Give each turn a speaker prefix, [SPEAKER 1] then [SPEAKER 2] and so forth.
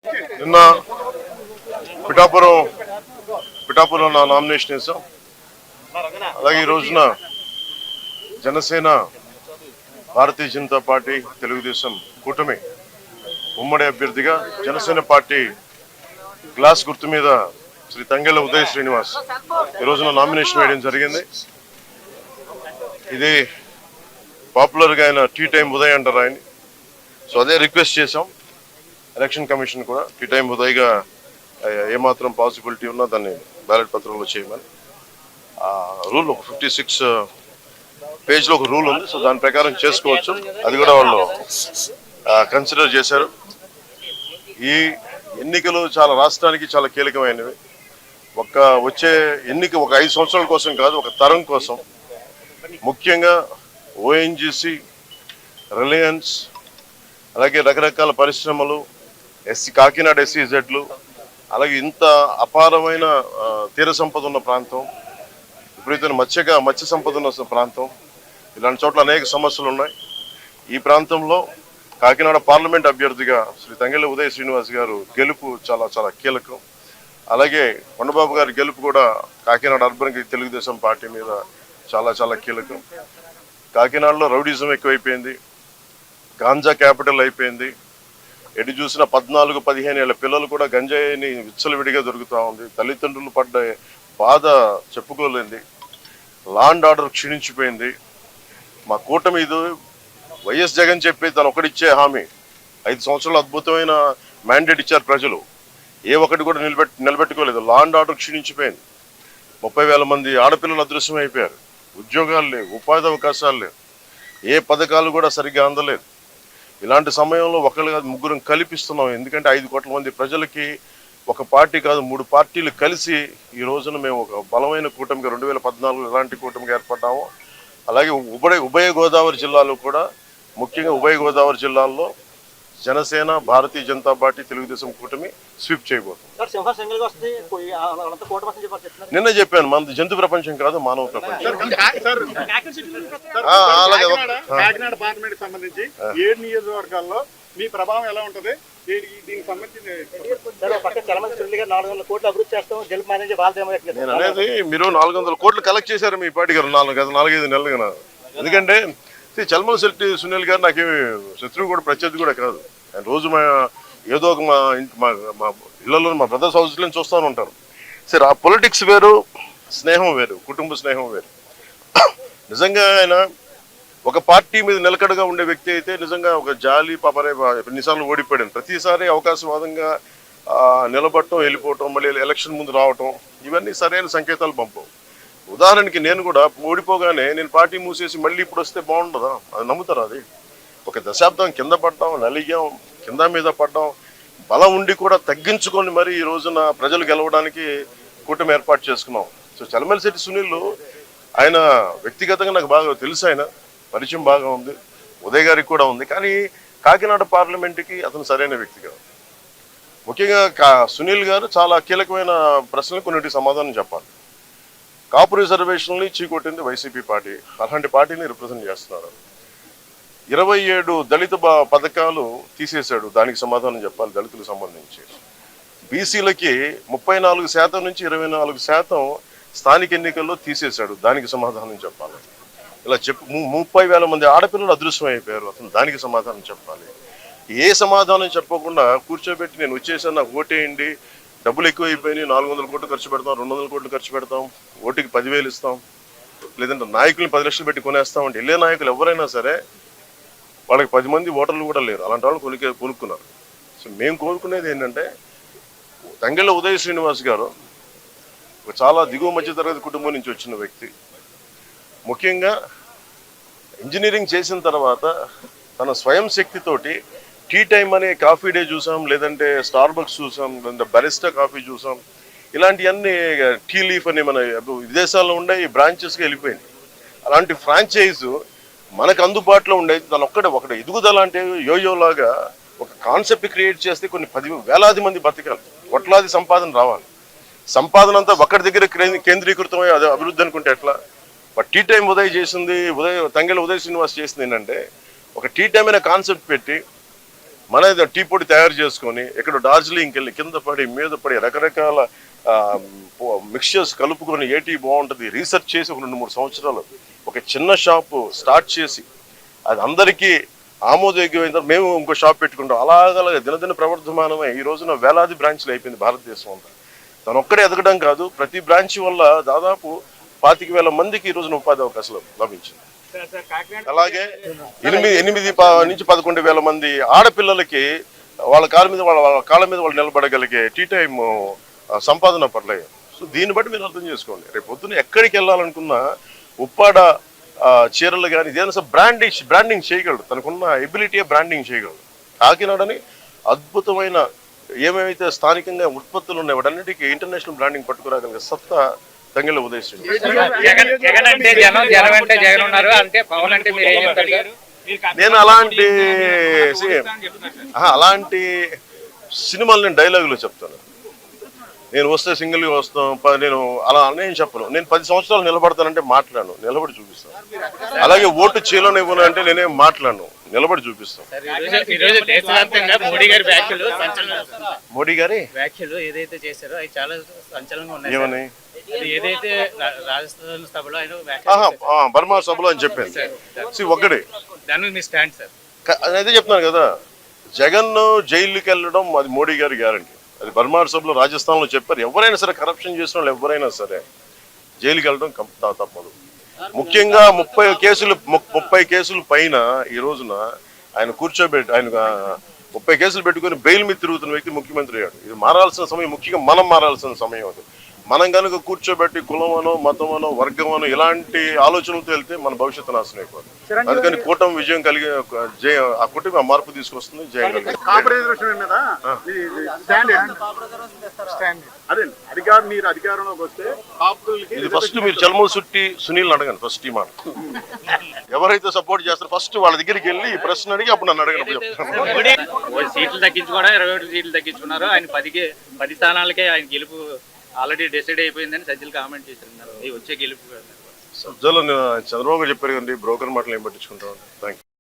[SPEAKER 1] నిన్న పిఠాపురం నా నామినేషన్ వేసాం. అలాగే ఈ రోజున జనసేన, భారతీయ జనతా పార్టీ, తెలుగుదేశం కూటమి ఉమ్మడి అభ్యర్థిగా జనసేన పార్టీ గ్లాస్ గుర్తు మీద శ్రీ తంగెళ్ళ ఉదయ్ శ్రీనివాస్ ఈ రోజున నామినేషన్ వేయడం జరిగింది. ఇది పాపులర్గా ఆయన టీ టైం ఉదయ్ అంటారు ఆయన. సో అదే రిక్వెస్ట్ చేసాం ఎలక్షన్ కమిషన్ కూడా, టీ టైం ఉదయ్గా ఏమాత్రం పాసిబిలిటీ ఉన్నా దాన్ని బ్యాలెట్ పత్రంలో చేయమని. రూల్ ఒక 56 పేజ్లో ఒక రూల్ ఉంది. సో దాని ప్రకారం చేసుకోవచ్చు. అది కూడా వాళ్ళు కన్సిడర్ చేశారు. ఈ ఎన్నికలు చాలా రాష్ట్రానికి చాలా కీలకమైనవి. వచ్చే ఎన్నిక ఒక 5 సంవత్సరాల కోసం కాదు, ఒక తరం కోసం. ముఖ్యంగా ఓఎన్జీసీ, రిలయన్స్, అలాగే రకరకాల పరిశ్రమలు, కాకినాడ SEZలు, అలాగే ఇంత అపారమైన తీర సంపద ఉన్న ప్రాంతం, విపరీతమైన మత్స్య సంపద ఉన్న ప్రాంతం, ఇలాంటి చోట్ల అనేక సమస్యలు ఉన్నాయి. ఈ ప్రాంతంలో కాకినాడ పార్లమెంట్ అభ్యర్థిగా శ్రీ తంగెళ్ళ ఉదయ్ శ్రీనివాస్ గారు గెలుపు చాలా చాలా కీలకం. అలాగే కొండబాబు గారి గెలుపు కూడా కాకినాడ అర్బన్కి తెలుగుదేశం పార్టీ మీద చాలా చాలా కీలకం. కాకినాడలో రౌడీజం ఎక్కువైపోయింది, గాంజా క్యాపిటల్ అయిపోయింది. ఎటు చూసిన 14-15 ఏళ్ల పిల్లలు కూడా గంజాయిని విచ్చలవిడిగా దొరుకుతూ ఉంది. తల్లిదండ్రులు పడ్డ బాధ చెప్పుకోలేంది. Law and order క్షీణించిపోయింది. మా కూటమి ఇది వైఎస్ జగన్ చెప్పి తను ఒకటిచ్చే హామీ 5 సంవత్సరాలు అద్భుతమైన మ్యాండేట్ ఇచ్చారు ప్రజలు. ఏ ఒక్కటి కూడా నిలబెట్టుకోలేదు. Law and order క్షీణించిపోయింది. 30,000 మంది ఆడపిల్లలు అదృశ్యం అయిపోయారు. ఉద్యోగాలు లేవు, ఉపాధి అవకాశాలు లేవు, ఏ పథకాలు కూడా సరిగ్గా అందలేదు. ఇలాంటి సమయంలో ఒకళ్ళు కాదు, ముగ్గురం కల్పిస్తున్నాం. ఎందుకంటే 5 కోట్ల మంది ప్రజలకి ఒక పార్టీ కాదు 3 పార్టీలు కలిసి ఈ రోజున మేము ఒక బలమైన కూటమిగా 2014 ఎలాంటి కూటమిగా ఏర్పడ్డాము. అలాగే ఉభయ గోదావరి జిల్లాలో కూడా, ముఖ్యంగా ఉభయ గోదావరి జిల్లాల్లో జనసేన, భారతీయ జనతా పార్టీ, తెలుగుదేశం కూటమి స్వీప్ చేయబోతుంది. నిన్న చెప్పాను, మనది జంతు ప్రపంచం కాదు, మానవ ప్రపంచం.
[SPEAKER 2] కాకినాడ పార్లమెంట్ సంబంధించి 7 నియోజకవర్గాల్లో మీ ప్రభావం ఎలా ఉంటది?
[SPEAKER 1] నేను అనేది మీరు 400 కోట్లు కలెక్ట్ చేశారు మీ పార్టీ గారు 4-5 నెలలుగా. ఎందుకంటే చల్మల శెట్టి సునీల్ గారు నాకేమి శత్రువు కూడా, ప్రత్యర్థి కూడా కాదు. ఆయన రోజు ఏదో ఒక మా ఇళ్లలో మా బ్రదర్స్ హౌస్లో చూస్తూనే ఉంటారు. సరే, ఆ పొలిటిక్స్ వేరు, స్నేహం వేరు, కుటుంబ స్నేహం వేరు. నిజంగా ఆయన ఒక పార్టీ మీద నిలకడగా ఉండే వ్యక్తి అయితే నిజంగా ఒక జాలి పాపనే ఎన్నిసార్లు ఓడిపోయాడు. ప్రతిసారి అవకాశవాదంగా నిలబడటం, వెళ్ళిపోవటం, మళ్ళీ ఎలక్షన్ ముందు రావటం, ఇవన్నీ సరైన సంకేతాలు పంపవు. ఉదాహరణకి నేను కూడా ఓడిపోగానే నేను పార్టీ మూసేసి మళ్ళీ ఇప్పుడు వస్తే బాగుండదా? అది నమ్ముతారా? అది ఒక దశాబ్దం కింద పడ్డాం, నలిగాం, కింద మీద పడ్డాం, బలం ఉండి కూడా తగ్గించుకొని మరి ఈ రోజున ప్రజలు గెలవడానికి కూటమి ఏర్పాటు చేసుకున్నాం. సో చలమల శెట్టి సునీల్ ఆయన వ్యక్తిగతంగా నాకు బాగా తెలుసు, ఆయన పరిచయం బాగా ఉంది, ఉదయ్ గారికి కూడా ఉంది. కానీ కాకినాడ పార్లమెంటుకి అతను సరైన వ్యక్తి కాదు. ముఖ్యంగా సునీల్ గారు చాలా కీలకమైన ప్రశ్నలు కొన్నిటికి సమాధానం చెప్పాలి. కాపు రిజర్వేషన్ని చీకొట్టింది వైసీపీ పార్టీ. అలాంటి పార్టీని రిప్రజెంట్ చేస్తున్నారు. 27 దళిత పథకాలు తీసేశాడు, దానికి సమాధానం చెప్పాలి. దళితులకు సంబంధించి బీసీలకి 34% నుంచి 24% స్థానిక ఎన్నికల్లో తీసేశాడు, దానికి సమాధానం చెప్పాలి. ఇలా 30,000 మంది ఆడపిల్లలు అదృశ్యం అయిపోయారు, అతను దానికి సమాధానం చెప్పాలి. ఏ సమాధానం చెప్పకుండా కూర్చోబెట్టి నేను వచ్చేసాను, నాకు ఓటేయండి, డబ్బులు ఎక్కువైపోయినాయి, 400 కోట్లు ఖర్చు పెడతాం, 200 కోట్లు ఖర్చు పెడతాం, ఓటుకి 10,000 ఇస్తాం, లేదంటే నాయకుల్ని 10 లక్షలు పెట్టి కొనేస్తాం అంటే వెళ్ళే నాయకులు ఎవరైనా సరే వాళ్ళకి 10 మంది ఓటర్లు కూడా లేరు. అలాంటి వాళ్ళు కొనుక్కున్నారు. సో మేము కోరుకునేది ఏంటంటే, తంగెళ్ళ ఉదయ్ శ్రీనివాస్ గారు ఒక చాలా దిగువ మధ్యతరగతి కుటుంబం నుంచి వచ్చిన వ్యక్తి. ముఖ్యంగా ఇంజనీరింగ్ చేసిన తర్వాత తన స్వయం శక్తితోటి టీ టైం అనే కాఫీ డే చూసాం, లేదంటే స్టార్ బక్స్ చూసాం, లేదంటే బరిస్టా కాఫీ చూసాం. ఇలాంటివన్నీ టీ లీఫ్ అని మన విదేశాల్లో ఉండే ఈ బ్రాంచెస్కి వెళ్ళిపోయింది. అలాంటి ఫ్రాంచైజ్ మనకు అందుబాటులో ఉండేది తను ఒకటి ఎదుగుదల అంటే యోయోలాగా ఒక కాన్సెప్ట్ క్రియేట్ చేస్తే కొన్ని 10,000 మంది బతకాలి, కోట్లాది సంపాదన రావాలి. సంపాదన అంతా ఒకటి దగ్గర కేంద్రీకృతమై అది అభివృద్ధి అనుకుంటే ఎట్లా? బట్ టీ టైం ఉదయ్ చేసింది, తంగెళ్ళ ఉదయ్ శ్రీనివాస్ చేసింది ఏంటంటే, ఒక టీ టైం అనే కాన్సెప్ట్ పెట్టి మన టీ పొడి తయారు చేసుకొని ఇక్కడ డార్జిలింగ్కి వెళ్ళి కింద పడి మీద పడి రకరకాల మిక్చర్స్ కలుపుకొని ఏటీ బాగుంటుంది రీసెర్చ్ చేసి ఒక 2-3 సంవత్సరాలు ఒక చిన్న షాపు స్టార్ట్ చేసి అది అందరికీ ఆమోదయోగ్యమైన తర్వాత మేము ఇంకో షాప్ పెట్టుకుంటాం. అలాగలాగా దినదిన ప్రవర్ధమానమై ఈ రోజున వేలాది బ్రాంచ్లు అయిపోయింది భారతదేశం అంతా. తను ఒక్కడే ఎదగడం కాదు, ప్రతి బ్రాంచ్ వల్ల దాదాపు 25,000 మందికి ఈ రోజున ఉపాధి అవకాశాలు లభించింది. అలాగే 8 నుంచి 11,000 మంది ఆడపిల్లలకి వాళ్ళ కాళ్ళ మీద వాళ్ళు నిలబడగలిగే టీ టైమ్ సంపాదన పడలేదు. సో దీన్ని బట్టి మీరు అర్థం చేసుకోండి, రేపు పొద్దున ఎక్కడికి వెళ్ళాలనుకున్నా ఉప్పాడ చీరలు కానీ ఇదేదైనా బ్రాండింగ్ చేయగలడు, తనకున్న ఎబిలిటీ బ్రాండింగ్ చేయగలడు. కాకినాడని అద్భుతమైన ఏమేమైతే స్థానికంగా ఉత్పత్తులు ఉన్నాయి వాటన్నిటికీ ఇంటర్నేషనల్ బ్రాండింగ్ పట్టుకురాగలిగే సత్తా తంగెళ్ళ ఉదయిస్తుంది. నేను అలాంటి సినిమాలు నేను డైలాగులు చెప్తాను. నేను వస్తే సింగిల్గా వస్తాం, నేను అలా నేను చెప్పను. నేను 10 సంవత్సరాలు నిలబడతానంటే మాట్లాడను, నిలబడి చూపిస్తాను. అలాగే ఓటు చేయలేనివ్వను అంటే నేనేం మాట్లాడను, నిలబడి చూపిస్తాం. మోడీ గారి
[SPEAKER 3] వ్యాఖ్యలు ఏదైతే చేశారో అవి చాలా సంచలనంగా ఉన్నాయి.
[SPEAKER 1] ఏమని
[SPEAKER 3] ఏదైతే రాజస్థాన్ సభలో ఆయన
[SPEAKER 1] బర్మా సభలో అని చెప్పాను. ఒక్కడే
[SPEAKER 3] దాని మీ స్టాండ్ సార్.
[SPEAKER 1] అదే చెప్తున్నాను కదా, జగన్ జైలుకి వెళ్ళడం అది మోడీ గారి గ్యారంటీ. అది బర్మా సభలో రాజస్థాన్లో చెప్పారు. ఎవరైనా సరే కరప్షన్ చేసిన వాళ్ళు ఎవరైనా సరే జైలుకి వెళ్ళడం తప్పదు. ముఖ్యంగా 30 కేసులు పైన ఈ రోజున ఆయన కూర్చోబెట్టి ఆయన 30 కేసులు పెట్టుకుని బెయిల్ మీద తిరుగుతున్న వ్యక్తి ముఖ్యమంత్రి అయ్యాడు. ఇది మారాల్సిన సమయం, ముఖ్యంగా మనం మారాల్సిన సమయం అది. మనం కనుక కూర్చోబెట్టి కులమనో మతమనో వర్గమనో ఇలాంటి ఆలోచనలతో వెళ్తే మన భవిష్యత్తు నాశనం అయిపోతుంది. అందుకని కూటమి విజయం కలిగి ఆ కూటమి ఆ మార్పు తీసుకొస్తుంది. జయం కలిగి
[SPEAKER 2] మీరు అధికారంలోకి వస్తే
[SPEAKER 1] ఇది ఫస్ట్ మీరు చల్మూరు సుట్టి సునీల్ అడగండి. ఫస్ట్ ఈ మాట ఎవరైతే సపోర్ట్ చేస్తారో ఫస్ట్ వాళ్ళ దగ్గరికి వెళ్ళి ఈ ప్రశ్న అడిగి అప్పుడు నన్ను అడగండి.
[SPEAKER 3] సీట్లు తగ్గించుకోవడం 21 సీట్లు తగ్గించుకున్నారు. ఆయన 10 స్థానాలకే ఆయన గెలుపు ఆల్రెడీ డిసైడ్ అయిపోయిందని సజ్జలు కామెంట్ చేస్తున్నారు. వచ్చే గెలుపు
[SPEAKER 1] సజ్జలు చంద్రబాబు చెప్పారు కదండి, బ్రోకర్ మాటలు ఏం పట్టించుకుంటాం. Thank you.